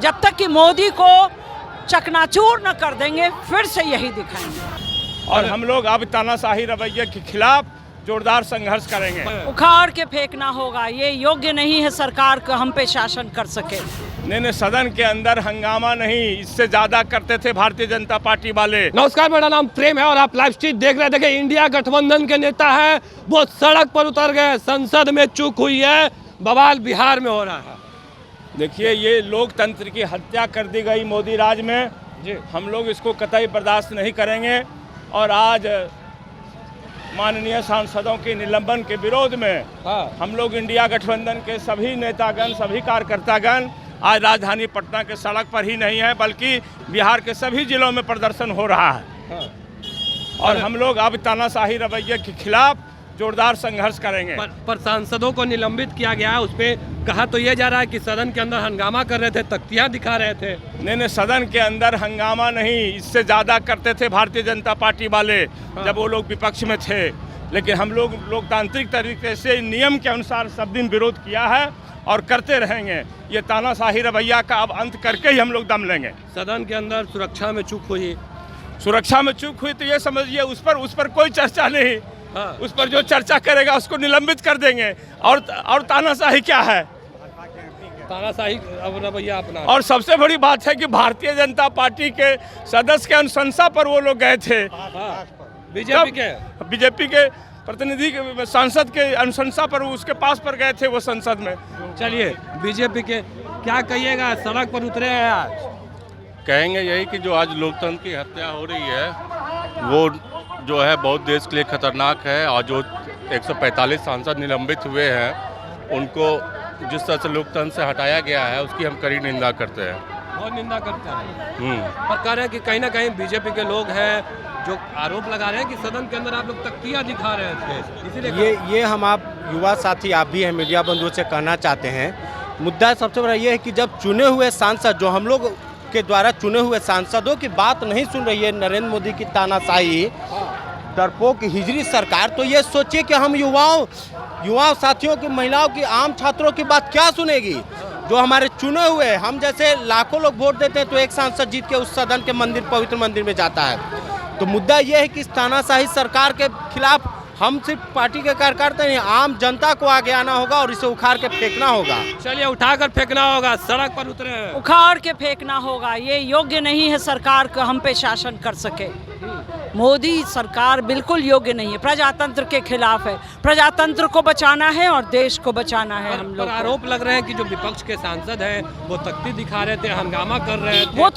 जब तक कि मोदी को चकनाचूर न कर देंगे, फिर से यही दिखाएंगे। और हम लोग अब तानाशाही रवैये के खिलाफ जोरदार संघर्ष करेंगे। उखाड़ के फेंकना होगा, ये योग्य नहीं है सरकार को हम पे शासन कर सके। नहीं, सदन के अंदर हंगामा नहीं, इससे ज्यादा करते थे भारतीय जनता पार्टी वाले। नमस्कार, मेरा नाम प्रेम है और आप लाइव स्ट्रीम देख रहे थे। इंडिया गठबंधन के नेता हैं, वो सड़क पर उतर गए। संसद में चूक हुई है, बवाल बिहार में हो रहा है। देखिए, ये लोकतंत्र की हत्या कर दी गई मोदी राज में जी। हम लोग इसको कतई बर्दाश्त नहीं करेंगे। और आज माननीय सांसदों के निलंबन के विरोध में हम लोग इंडिया गठबंधन के सभी नेतागण, सभी कार्यकर्तागण आज राजधानी पटना के सड़क पर ही नहीं है, बल्कि बिहार के सभी जिलों में प्रदर्शन हो रहा है। और हम लोग अब तानाशाही रवैये के खिलाफ जोरदार संघर्ष करेंगे। पर सांसदों को निलंबित किया गया, उस पे कहा तो ये जा रहा है कि सदन के अंदर हंगामा कर रहे थे, तख्तियां दिखा रहे थे। नहीं, सदन के अंदर हंगामा नहीं, इससे ज्यादा करते थे भारतीय जनता पार्टी वाले जब वो लोग विपक्ष में थे। लेकिन हम लोग लोकतांत्रिक तरीके से नियम के अनुसार सब दिन विरोध किया है और करते रहेंगे। ये तानाशाही रवैया का अब अंत करके ही हम लोग दम लेंगे। सदन के अंदर सुरक्षा में चूक हुई, सुरक्षा में चूक हुई तो ये समझिए उस पर कोई चर्चा नहीं। उस पर जो चर्चा करेगा उसको निलंबित कर देंगे। और तानाशाही क्या है? तानाशाही रवैया अपना। और सबसे बड़ी बात है कि भारतीय जनता पार्टी के सदस्य के अनुशंसा पर वो लोग गए थे। बीजेपी के प्रतिनिधि के सांसद के अनुशंसा पर उसके पास पर गए थे वो संसद में। चलिए, बीजेपी के क्या कहिएगा, सड़क पर उतरे हैं आज? कहेंगे यही कि जो आज लोकतंत्र की हत्या हो रही है वो जो है बहुत देश के लिए खतरनाक है। और जो 145 सांसद निलंबित हुए हैं उनको जिस तरह से लोकतंत्र से हटाया गया है उसकी हम कड़ी निंदा करते हैं। बहुत निंदा करते हैं। पर कह रहे हैं कि कहीं ना कहीं बीजेपी के लोग हैं जो आरोप लगा रहे हैं कि सदन के अंदर आप लोग तख्तियां दिखा रहे थे, इसीलिए ये हम आप युवा साथी आप भी हैं, मीडिया बंधुओं से कहना चाहते हैं। मुद्दा सबसे बड़ा ये है कि जब चुने हुए सांसद, जो हम लोग के द्वारा चुने हुए सांसदों की बात नहीं सुन रही है नरेंद्र मोदी की तानाशाही डरपोक हिजरी सरकार, तो ये सोचिए कि हम युवाओं साथियों की, महिलाओं की, आम छात्रों की बात क्या सुनेगी? जो हमारे चुने हुए, हम जैसे लाखों लोग वोट देते हैं तो एक सांसद जीत के उस सदन के मंदिर, पवित्र मंदिर में जाता है। तो मुद्दा यह है कि इस तानाशाही सरकार के खिलाफ हम सिर्फ पार्टी के कार्यकर्ता नहीं, आम जनता को आगे आना होगा और इसे उखाड़ के फेंकना होगा। चलिए, उठाकर फेंकना होगा, सड़क पर उतरे हैं। उखाड़ के फेंकना होगा, ये योग्य नहीं है सरकार को हम पे शासन कर सके। मोदी सरकार बिल्कुल योग्य नहीं है, प्रजातंत्र के खिलाफ है। प्रजातंत्र को बचाना है और देश को बचाना है। हम लोग आरोप लग रहे हैं कि जो विपक्ष के सांसद हैं वो तख्ती दिखा रहे थे, हंगामा कर रहे थे। वो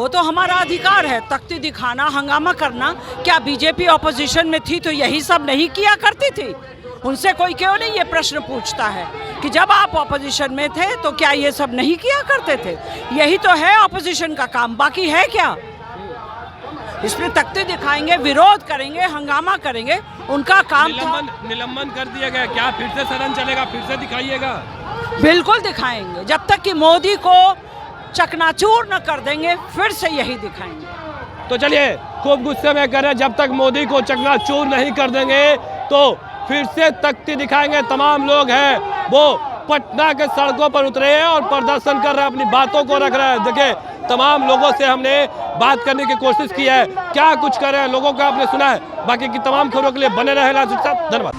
तो हमारा अधिकार है, तख्ती दिखाना, हंगामा करना। क्या बीजेपी ऑपोजिशन में थी तो यही सब नहीं किया करती थी? उनसे कोई क्यों नहीं ये प्रश्न पूछता है कि जब आप ऑपोजिशन में थे तो क्या ये सब नहीं किया करते थे? यही तो है ऑपोजिशन का काम, बाकी है क्या? इसमें तख्ती दिखाएंगे, विरोध करेंगे, हंगामा करेंगे, उनका काम था। निलंबन कर दिया गया, क्या फिर से सदन चलेगा? फिर से दिखाइएगा? बिल्कुल दिखाएंगे, जब तक कि मोदी को चकनाचूर न कर देंगे, फिर से यही दिखाएंगे। तो चलिए, खूब गुस्से में करें, जब तक मोदी को चकनाचूर नहीं कर देंगे तो फिर से तख्ती दिखाएंगे। तमाम लोग हैं वो पटना के सड़कों पर उतरे हैं और प्रदर्शन कर रहे हैं, अपनी बातों को रख रहे हैं। देखिए, तमाम लोगों से हमने बात करने की कोशिश की है, क्या कुछ कर रहे हैं लोगों का आपने सुना है। बाकी की तमाम खबरों के लिए बने रहे। धन्यवाद।